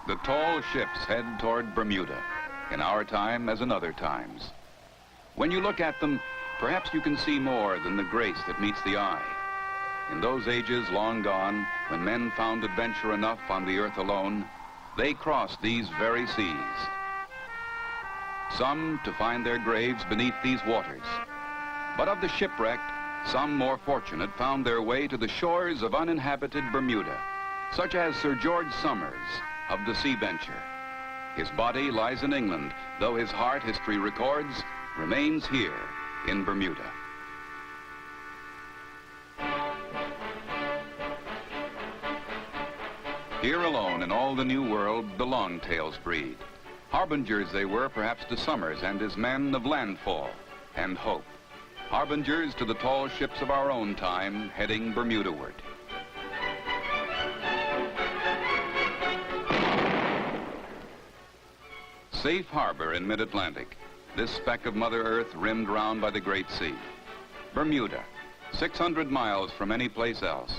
The tall ships head toward Bermuda, in our time as in other times. When you look at them, perhaps you can see more than the grace that meets the eye. In those ages long gone, when men found adventure enough on the earth alone, they crossed these very seas. Some to find their graves beneath these waters. But of the shipwrecked, some more fortunate found their way to the shores of uninhabited Bermuda, such as Sir George Somers of the Sea Venture. His body lies in England, though his heart, history records, remains here in Bermuda. Here alone in all the New World, the longtails breed. Harbingers they were perhaps to Somers and his men of landfall and hope. Harbingers to the tall ships of our own time heading Bermuda-ward. Safe harbor in mid-Atlantic, this speck of Mother Earth rimmed round by the Great Sea. Bermuda, 600 miles from any place else.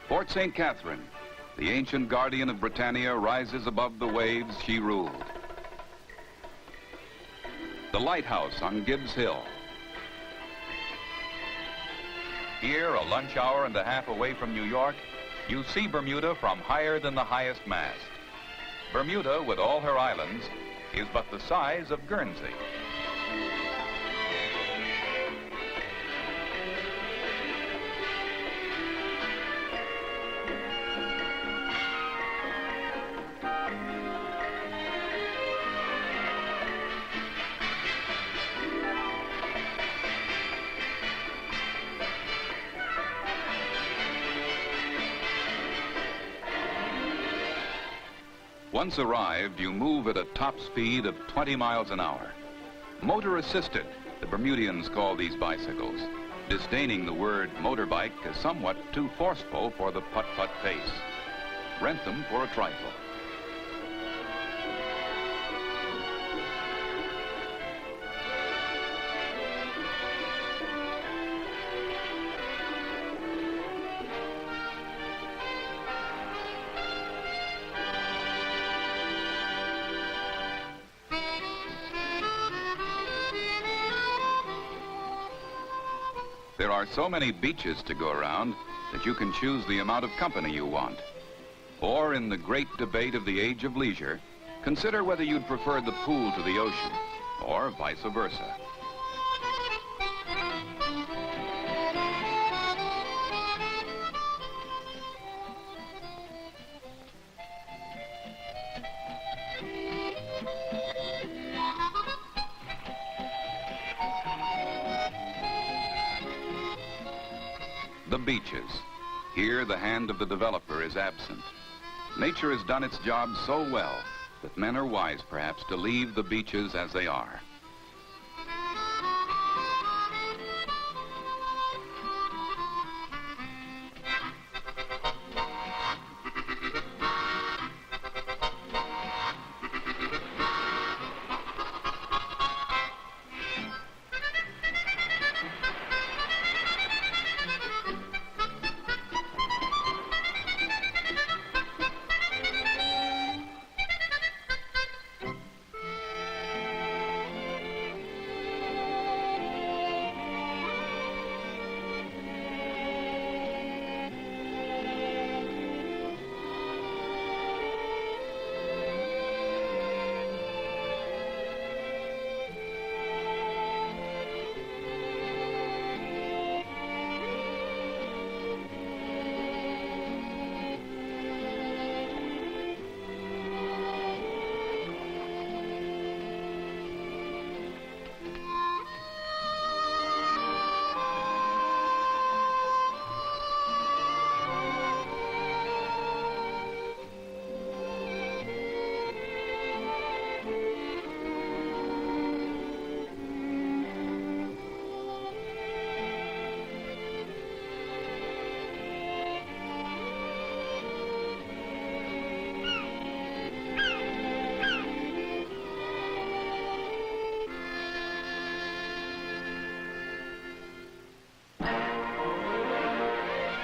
Port St. Catherine, the ancient guardian of Britannia, rises above the waves she ruled. The lighthouse on Gibbs Hill. Here, a lunch hour and a half away from New York, you see Bermuda from higher than the highest mast. Bermuda, with all her islands, is but the size of Guernsey. Once arrived, you move at a top speed of 20 miles an hour. Motor-assisted, the Bermudians call these bicycles, disdaining the word motorbike as somewhat too forceful for the putt-putt pace. Rent them for a trifle. There are so many beaches to go around that you can choose the amount of company you want. Or in the great debate of the age of leisure, consider whether you'd prefer the pool to the ocean, or vice versa. The beaches. Here, the hand of the developer is absent. Nature has done its job so well that men are wise, perhaps, to leave the beaches as they are.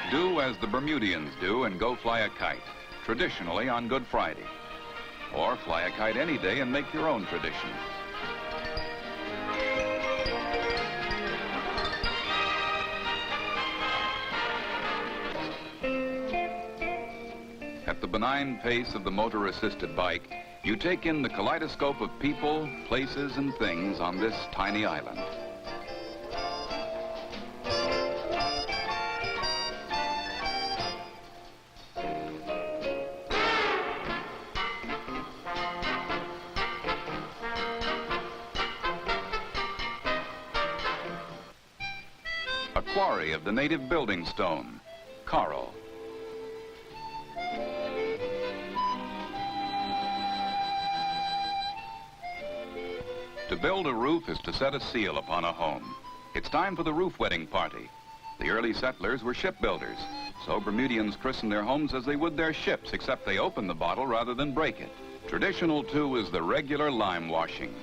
Do as the Bermudians do and go fly a kite. traditionally on Good Friday. Or fly a kite any day and make your own tradition. At the benign pace of the motor-assisted bike, you take in the kaleidoscope of people, places, and things on this tiny island. A quarry of the native building stone, coral. To build a roof is to set a seal upon a home. It's time for the roof wedding party. The early settlers were shipbuilders, so Bermudians christen their homes as they would their ships, except they open the bottle rather than break it. Traditional, too, is the regular lime washing.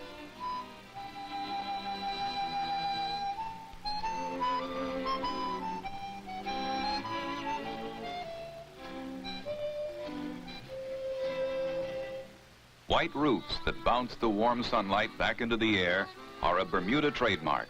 White roofs that bounce the warm sunlight back into the air are a Bermuda trademark.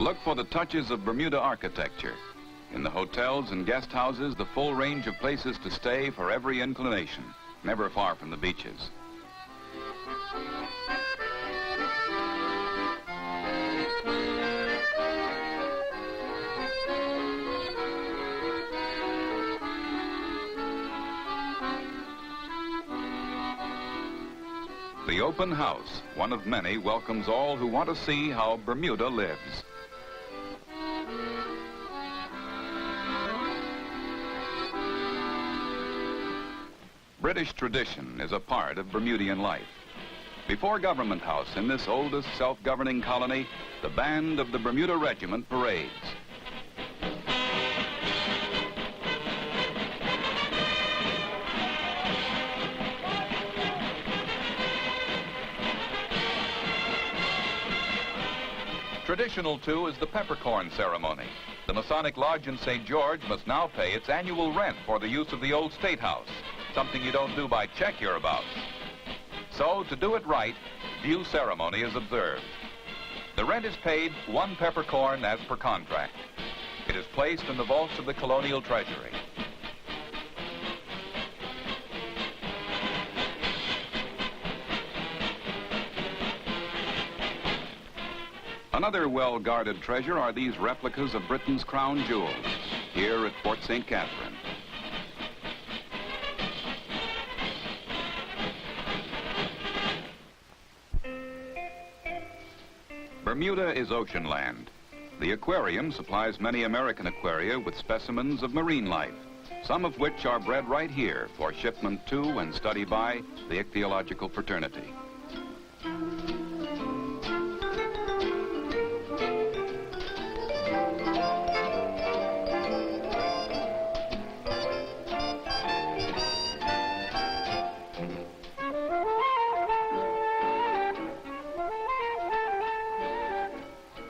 Look for the touches of Bermuda architecture. In the hotels and guest houses, the full range of places to stay for every inclination, never far from the beaches. The open house, one of many, welcomes all who want to see how Bermuda lives. British tradition is a part of Bermudian life. Before Government House, in this oldest self-governing colony, the band of the Bermuda Regiment parades. Traditional, too, is the peppercorn ceremony. The Masonic Lodge in St. George must now pay its annual rent for the use of the old State House. Something you don't do by check hereabouts. So, to do it right, due ceremony is observed. The rent is paid 1 peppercorn as per contract. It is placed in the vaults of the colonial treasury. Another well-guarded treasure are these replicas of Britain's crown jewels, here at Fort St. Catherine. Bermuda is ocean land. The aquarium supplies many American aquaria with specimens of marine life, some of which are bred right here for shipment to and study by the ichthyological fraternity.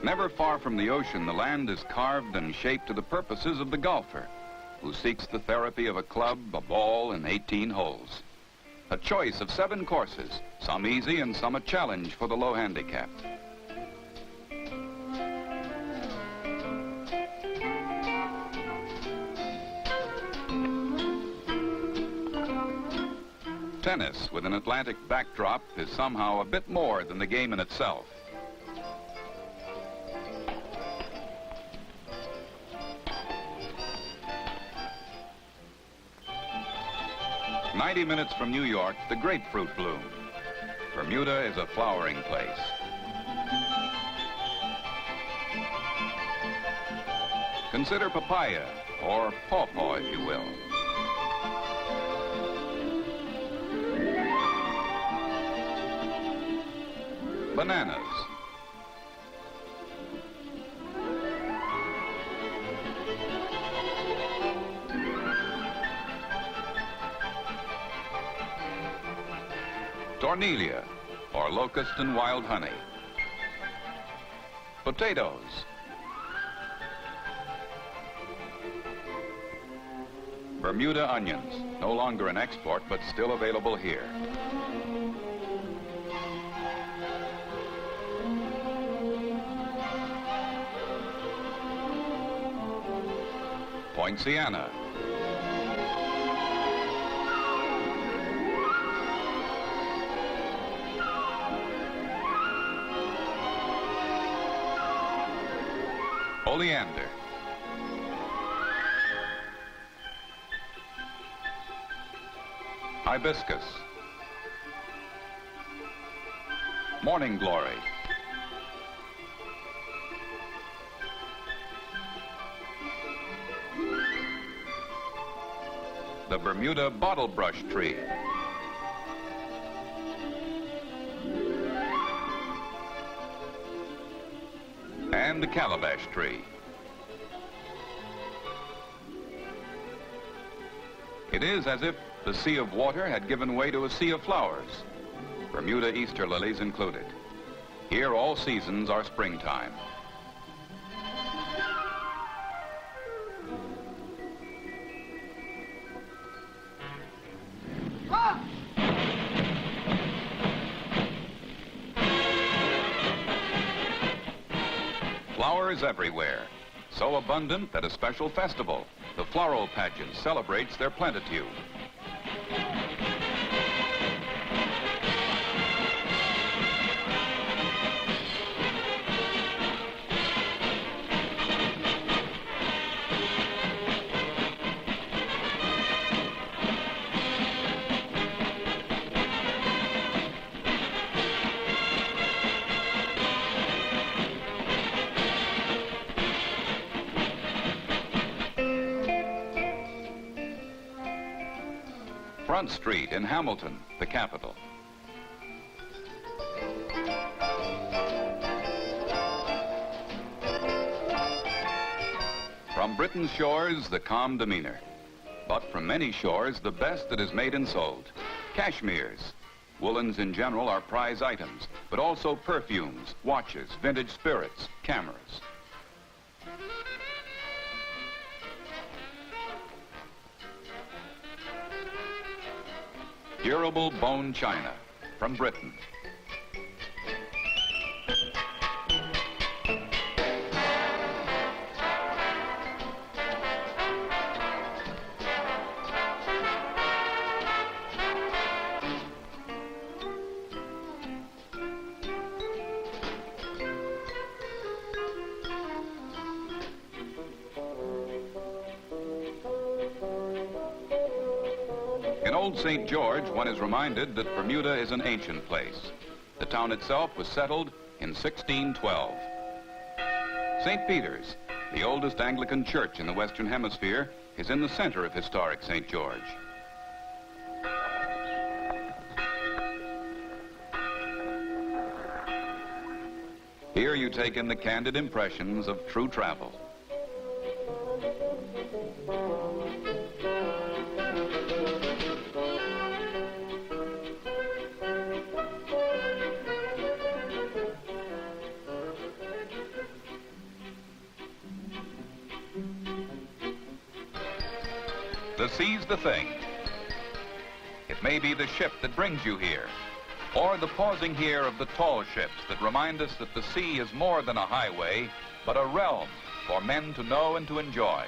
Never far from the ocean, the land is carved and shaped to the purposes of the golfer, who seeks the therapy of a club, a ball, and 18 holes. A choice of 7 courses, some easy and some a challenge for the low handicapped. Tennis with an Atlantic backdrop is somehow a bit more than the game in itself. "90 minutes from New York, the grapefruit bloom. Bermuda is a flowering place. Consider papaya, or pawpaw if you will. Bananas. Cornelia, or locust and wild honey. Potatoes. Bermuda onions, no longer an export, but still available here. Poinciana. Oleander. Hibiscus. Morning glory. The Bermuda bottle brush tree. And the calabash tree. It is as if the sea of water had given way to a sea of flowers, Bermuda Easter lilies included. Here all seasons are springtime. Flowers everywhere, so abundant that a special festival, the floral pageant, celebrates their plenitude. Front Street in Hamilton, the capital. From Britain's shores, the calm demeanor. But from many shores, the best that is made and sold. Cashmeres. Woolens in general are prize items, but also perfumes, watches, vintage spirits, cameras. Durable bone china from Britain. In Old St. George, one is reminded that Bermuda is an ancient place. The town itself was settled in 1612. St. Peter's, the oldest Anglican church in the Western Hemisphere, is in the center of historic St. George. Here you take in the candid impressions of true travel. The sea's the thing. It may be the ship that brings you here, or the pausing here of the tall ships that remind us that the sea is more than a highway, but a realm for men to know and to enjoy.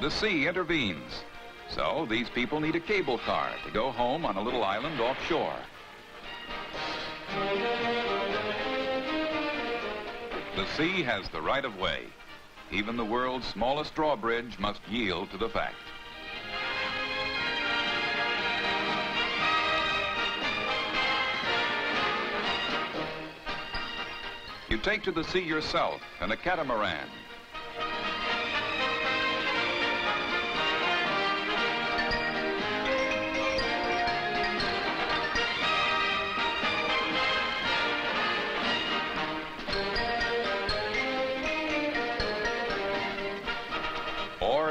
The sea intervenes, so these people need a cable car to go home on a little island offshore. The sea has the right of way. Even the world's smallest drawbridge must yield to the fact. You take to the sea yourself in a catamaran.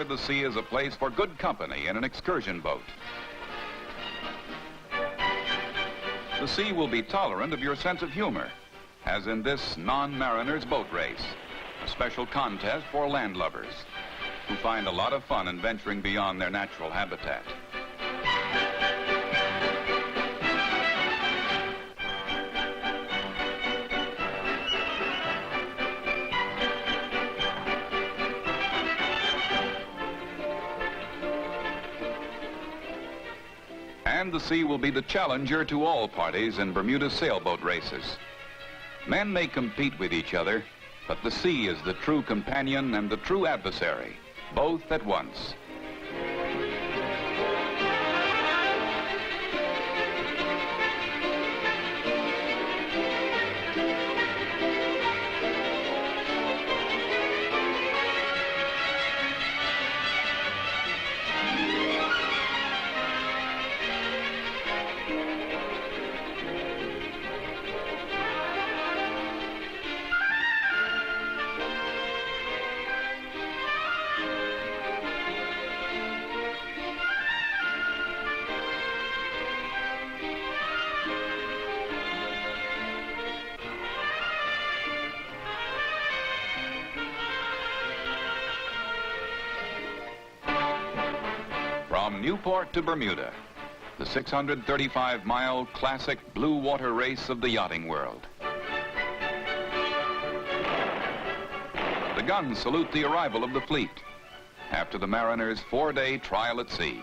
regard the sea as a place for good company in an excursion boat. The sea will be tolerant of your sense of humor, as in this non-mariner's boat race, a special contest for landlubbers who find a lot of fun in venturing beyond their natural habitat. And the sea will be the challenger to all parties in Bermuda sailboat races. Men may compete with each other, but the sea is the true companion and the true adversary, both at once. From Newport to Bermuda, the 635-mile classic blue water race of the yachting world. The guns salute the arrival of the fleet after the mariners' 4-day trial at sea.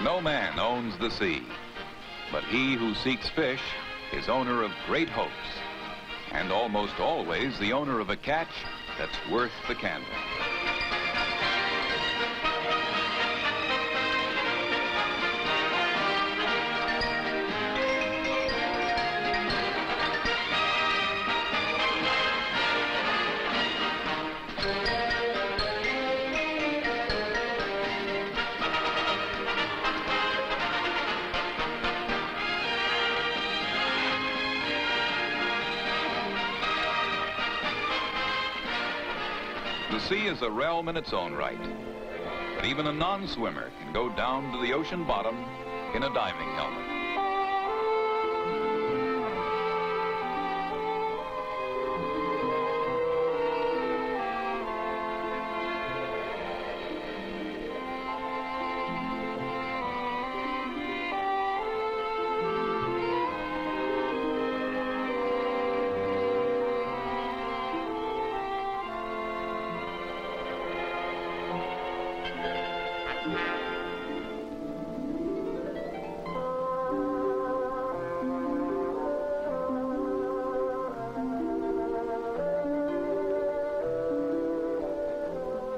No man owns the sea, but he who seeks fish is owner of great hopes, and almost always the owner of a catch that's worth the candle. The sea is a realm in its own right, but even a non-swimmer can go down to the ocean bottom in a diving helmet.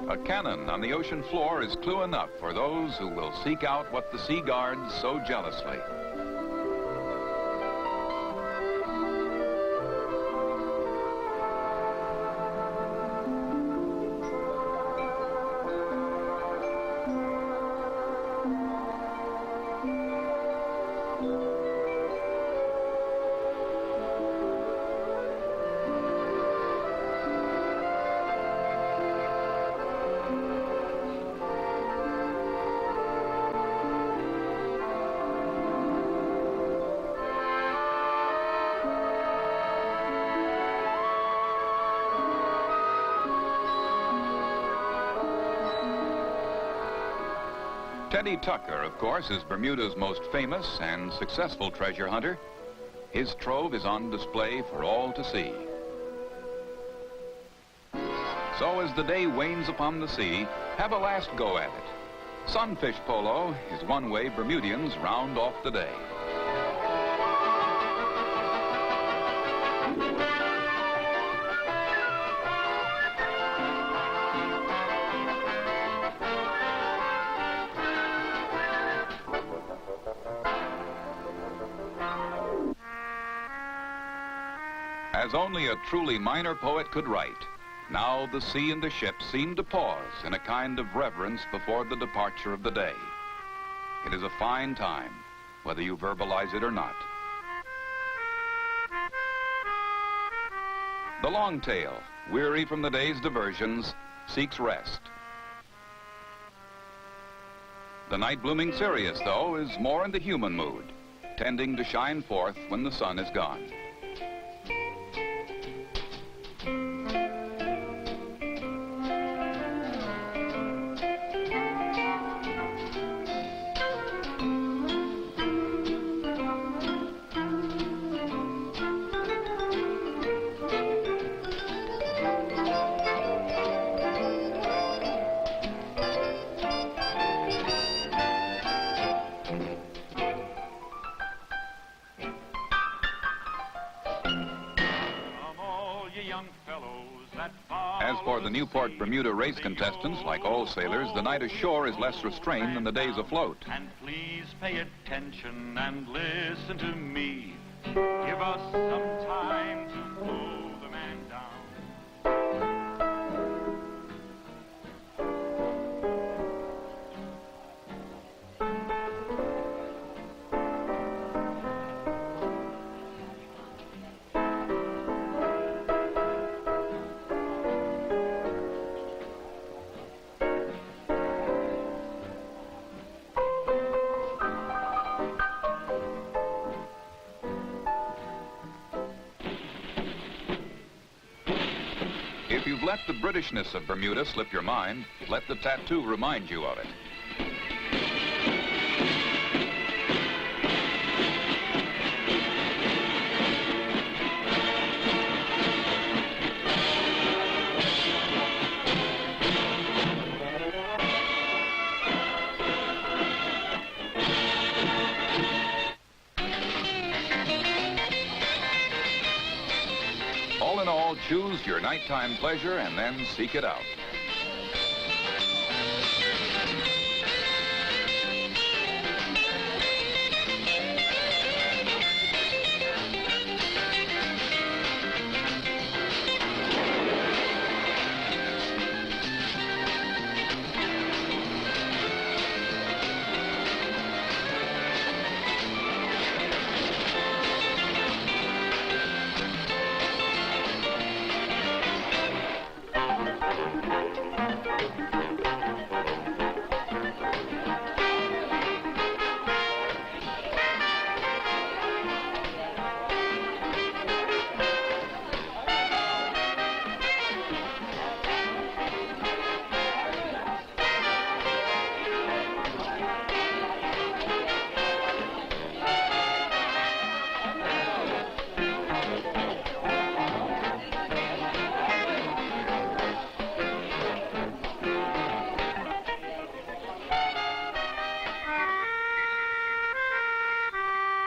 A cannon on the ocean floor is clue enough for those who will seek out what the sea guards so jealously. Teddy Tucker, of course, is Bermuda's most famous and successful treasure hunter. His trove is on display for all to see. So as the day wanes upon the sea, have a last go at it. Sunfish polo is one way Bermudians round off the day. as only a truly minor poet could write. Now the sea and the ship seem to pause in a kind of reverence before the departure of the day. It is a fine time, whether you verbalize it or not. The long-tail, weary from the day's diversions, seeks rest. The night-blooming Sirius, though, is more in the human mood, tending to shine forth when the sun is gone. As for the Newport Bermuda race contestants, like all sailors, the night ashore is less restrained than the days afloat. And please pay attention and listen to me. Give us some time to blow the man down. If you've let the Britishness of Bermuda slip your mind, let the tattoo remind you of it. All in all, choose your nighttime pleasure and then seek it out.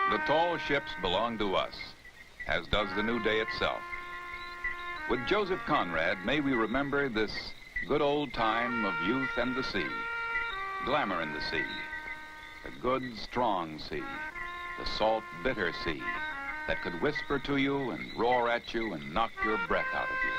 The tall ships belong to us, as does the new day itself. With Joseph Conrad, may we remember this good old time of youth and the sea, glamour in the sea, the good, strong sea, the salt, bitter sea that could whisper to you and roar at you and knock your breath out of you.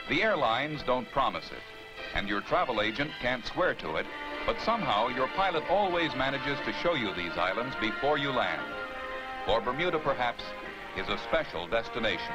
The airlines don't promise it, and your travel agent can't swear to it, but somehow your pilot always manages to show you these islands before you land. For Bermuda, perhaps, is a special destination.